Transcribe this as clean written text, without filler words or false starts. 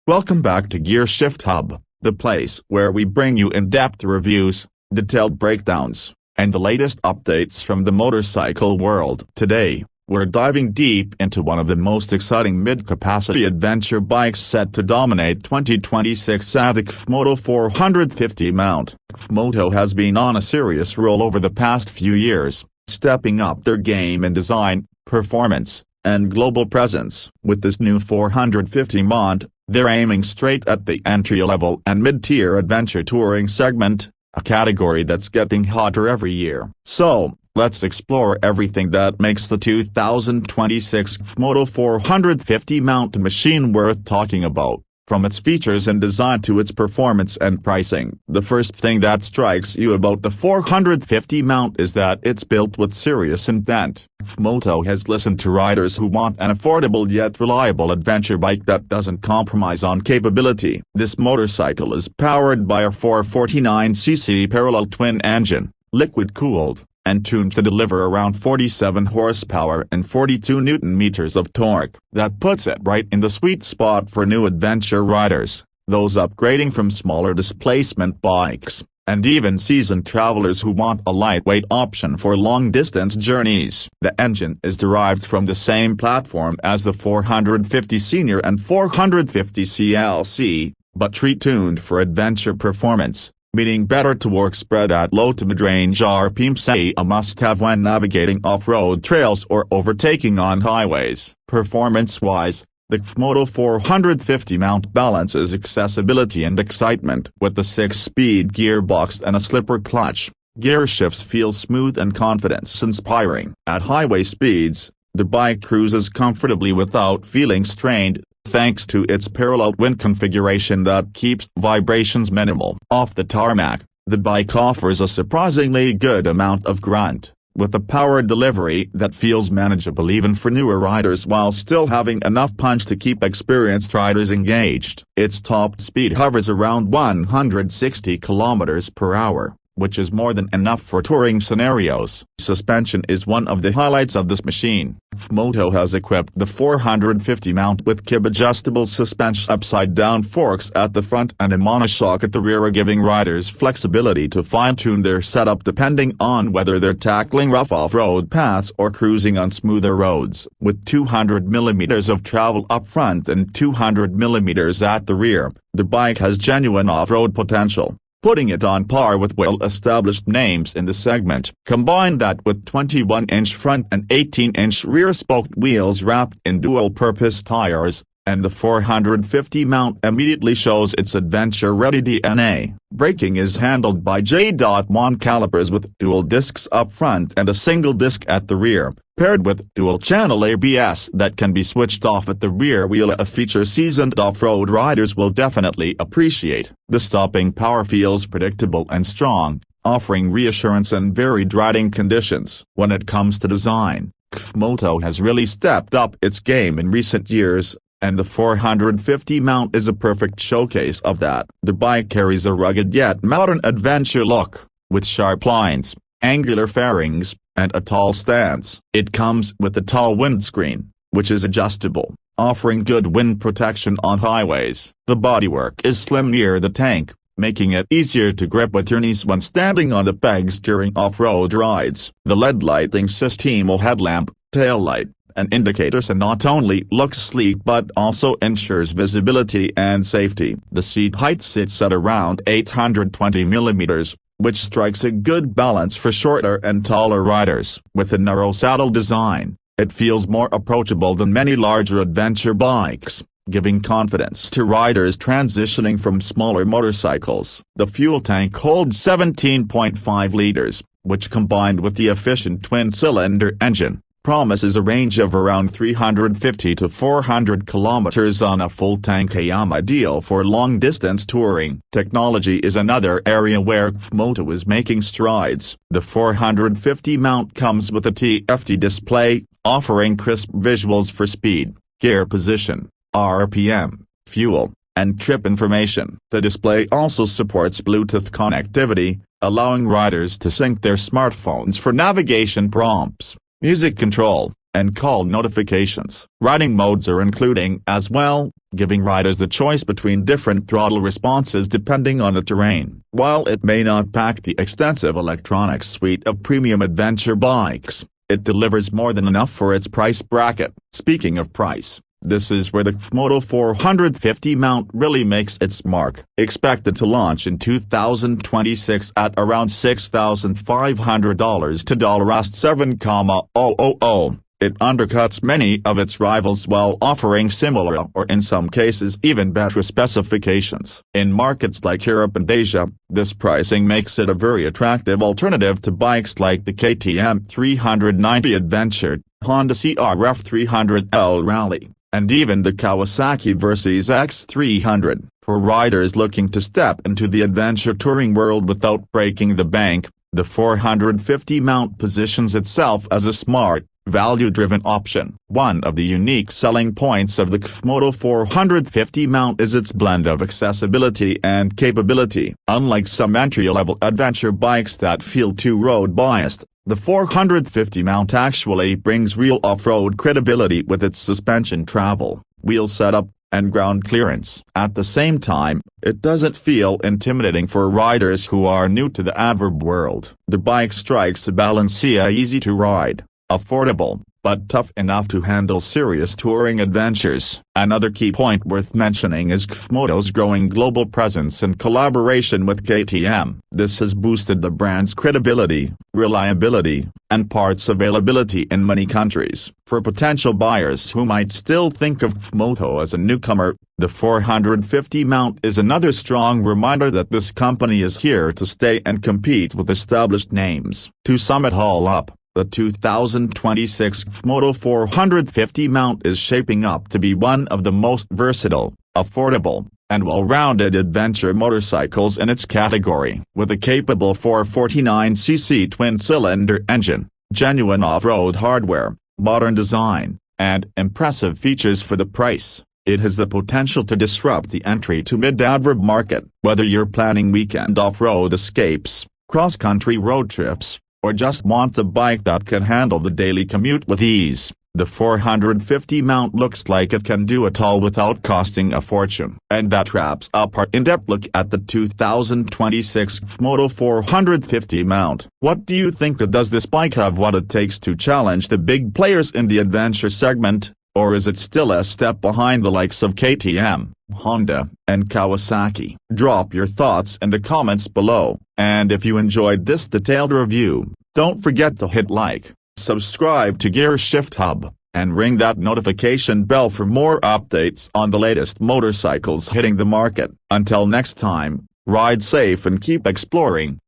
Welcome back to Gear Shift Hub, the place where we bring you in-depth reviews, detailed breakdowns, and the latest updates from the motorcycle world. Today, we're diving deep into one of the most exciting mid-capacity adventure bikes set to dominate 2026 at the CFMOTO 450 mount. CFMOTO has been on a serious roll over the past few years, stepping up their game in design, performance, and global presence. With this new 450 mount, they're aiming straight at the entry-level and mid-tier adventure touring segment, a category that's getting hotter every year. So, let's explore everything that makes the 2026 CFMOTO 450 mount machine worth talking about, from its features and design to its performance and pricing. The first thing that strikes you about the 450 mount is that it's built with serious intent. CFMOTO has listened to riders who want an affordable yet reliable adventure bike that doesn't compromise on capability. This motorcycle is powered by a 449cc parallel twin engine, liquid-cooled, and tuned to deliver around 47 horsepower and 42 Nm of torque. That puts it right in the sweet spot for new adventure riders, those upgrading from smaller displacement bikes, and even seasoned travelers who want a lightweight option for long-distance journeys. The engine is derived from the same platform as the 450 Senior and 450 CLC, but retuned for adventure performance, meaning better torque spread at low to mid-range RPMs, a must-have when navigating off-road trails or overtaking on highways. Performance-wise, the CFMOTO 450 mount balances accessibility and excitement. With the 6-speed gearbox and a slipper clutch, gear shifts feel smooth and confidence-inspiring. At highway speeds, the bike cruises comfortably without feeling strained, thanks to its parallel twin configuration that keeps vibrations minimal. Off the tarmac, the bike offers a surprisingly good amount of grunt, with a power delivery that feels manageable even for newer riders while still having enough punch to keep experienced riders engaged. Its top speed hovers around 160 km/h, which is more than enough for touring scenarios. Suspension is one of the highlights of this machine. CFMOTO has equipped the 450 mount with kib-adjustable suspension upside-down forks at the front and a monoshock at the rear, giving riders flexibility to fine-tune their setup depending on whether they're tackling rough off-road paths or cruising on smoother roads. With 200 mm of travel up front and 200 mm at the rear, the bike has genuine off-road potential, putting it on par with well-established names in the segment. Combine that with 21-inch front and 18-inch rear-spoked wheels wrapped in dual-purpose tires, and the 450 mount immediately shows its adventure-ready DNA. Braking is handled by J.1 calipers with dual discs up front and a single disc at the rear, paired with dual-channel ABS that can be switched off at the rear wheel, a feature seasoned off-road riders will definitely appreciate. The stopping power feels predictable and strong, offering reassurance in varied riding conditions. When it comes to design, CFMOTO has really stepped up its game in recent years, and the 450 mount is a perfect showcase of that. The bike carries a rugged yet modern adventure look, with sharp lines, angular fairings, and a tall stance. It comes with a tall windscreen, which is adjustable, offering good wind protection on highways. The bodywork is slim near the tank, making it easier to grip with your knees when standing on the pegs during off-road rides. The LED lighting system, headlamp, taillight, and indicators not only looks sleek but also ensures visibility and safety. The seat height sits at around 820 mm, which strikes a good balance for shorter and taller riders. With a narrow saddle design, it feels more approachable than many larger adventure bikes, giving confidence to riders transitioning from smaller motorcycles. The fuel tank holds 17.5 liters, which combined with the efficient twin-cylinder engine, promises a range of around 350 to 400 kilometers on a full tank, ideal for long-distance touring. Technology is another area where CFMOTO is making strides. The 450 mount comes with a TFT display, offering crisp visuals for speed, gear position, RPM, fuel, and trip information. The display also supports Bluetooth connectivity, allowing riders to sync their smartphones for navigation prompts, music control, and call notifications. Riding modes are including as well, giving riders the choice between different throttle responses depending on the terrain. While it may not pack the extensive electronics suite of premium adventure bikes, it delivers more than enough for its price bracket. Speaking of price, this is where the CFMOTO 450 mount really makes its mark. Expected to launch in 2026 at around $6,500 to $7,000. It undercuts many of its rivals while offering similar or in some cases even better specifications. In markets like Europe and Asia, this pricing makes it a very attractive alternative to bikes like the KTM 390 Adventure, Honda CRF 300L Rally, and even the Kawasaki Versys X300. For riders looking to step into the adventure touring world without breaking the bank, the 450 mount positions itself as a smart, value-driven option. One of the unique selling points of the CFMOTO 450 mount is its blend of accessibility and capability. Unlike some entry-level adventure bikes that feel too road-biased, the 450 mount actually brings real off-road credibility with its suspension travel, wheel setup, and ground clearance. At the same time, it doesn't feel intimidating for riders who are new to the adverb world. The bike strikes a balance: easy to ride, affordable, but tough enough to handle serious touring adventures. Another key point worth mentioning is CFMOTO's growing global presence and collaboration with KTM. This has boosted the brand's credibility, reliability, and parts availability in many countries. For potential buyers who might still think of CFMOTO as a newcomer, the 450 mount is another strong reminder that this company is here to stay and compete with established names. To sum it all up, the 2026 CFMOTO 450 mount is shaping up to be one of the most versatile, affordable, and well-rounded adventure motorcycles in its category. With a capable 449cc twin-cylinder engine, genuine off-road hardware, modern design, and impressive features for the price, it has the potential to disrupt the entry to mid-adverb market. Whether you're planning weekend off-road escapes, cross-country road trips, or just want a bike that can handle the daily commute with ease, the 450 mount looks like it can do it all without costing a fortune. And that wraps up our in-depth look at the 2026 CFMOTO 450 mount. What do you think? Does this bike have what it takes to challenge the big players in the adventure segment, or is it still a step behind the likes of KTM, Honda, and Kawasaki? Drop your thoughts in the comments below, and if you enjoyed this detailed review, don't forget to hit like, subscribe to Gear Shift Hub, and ring that notification bell for more updates on the latest motorcycles hitting the market. Until next time, ride safe and keep exploring.